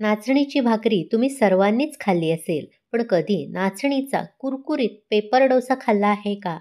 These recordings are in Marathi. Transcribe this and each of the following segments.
नाचणीची भाकरी तुम्ही सर्वांनीच खाल्ली असेल, पण कधी नाचणीचा कुरकुरीत पेपर डोसा खाल्ला आहे का?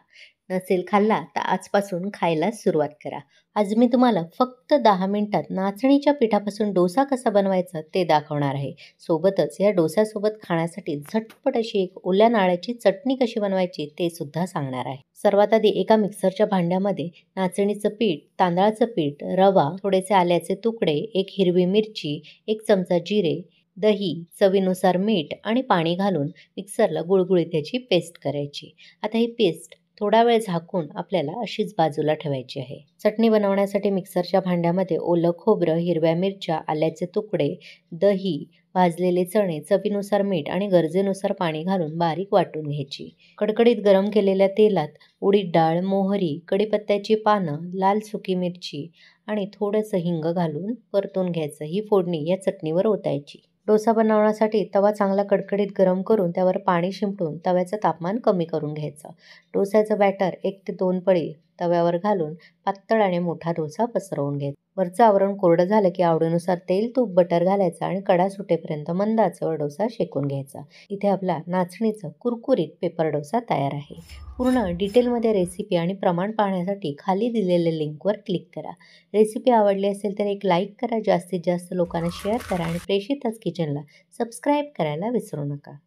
नसेल खाल्ला तर आजपासून खायला सुरुवात करा. आज मी तुम्हाला फक्त 10 मिनिटात नाचणीच्या पिठापासून डोसा कसा बनवायचा ते दाखवणार आहे. सोबतच या डोस्यासोबत खाण्यासाठी झटपट अशी एक ओल्या नारळाची चटणी कशी बनवायची ते सुद्धा सांगणार आहे. सर्वात आधी एका मिक्सरच्या भांड्यामध्ये नाचणीचं पीठ, तांदळाचं पीठ, रवा, थोडेसे आल्याचे तुकडे, एक हिरवी मिरची, 1 चमचा जिरे, दही, चवीनुसार मीठ आणि पाणी घालून मिक्सरला गुळगुळीत त्याची पेस्ट करायची. आता ही पेस्ट थोडा वेळ झाकून आपल्याला अशीच बाजूला ठेवायची आहे. चटणी बनवण्यासाठी मिक्सरच्या भांड्यामध्ये ओलं खोबरं, हिरव्या मिरच्या, आल्याचे तुकडे, दही, भाजलेले चणे, चवीनुसार मीठ आणि गरजेनुसार पाणी घालून बारीक वाटून घ्यायची. कडकडीत गरम केलेल्या तेलात उडीद डाळ, मोहरी, कढीपत्त्याची पानं, लाल सुकी मिरची आणि थोडंसं हिंग घालून परतून घ्यायचं. ही फोडणी या चटणीवर ओतायची. डोसा बनवण्यासाठी तवा चांगला कडकडीत गरम करून त्यावर पाणी शिंपडून तव्याचं तापमान कमी करून घ्यायचं. डोस्याचं बॅटर 1 ते 2 पळी तव्यावर घालून पातळ आणि मोठा डोसा पसरवून घ्यायचा. वरचं आवरण कोरडं झालं की आवडीनुसार तेल, तूप, बटर घालायचं आणि कडा सुटेपर्यंत मंद आचेवर डोसा शेकून घ्यायचा. इथे आपला नाचणीचा कुरकुरीत पेपर डोसा तयार आहे. पूर्ण डिटेलमध्ये रेसिपी आणि प्रमाण पाहण्यासाठी खाली दिलेल्या लिंकवर क्लिक करा. रेसिपी आवडली असेल तर एक लाईक करा, जास्तीत जास्त लोकांना शेअर करा आणि प्रेषिताच किचनला सबस्क्राईब करायला विसरू नका.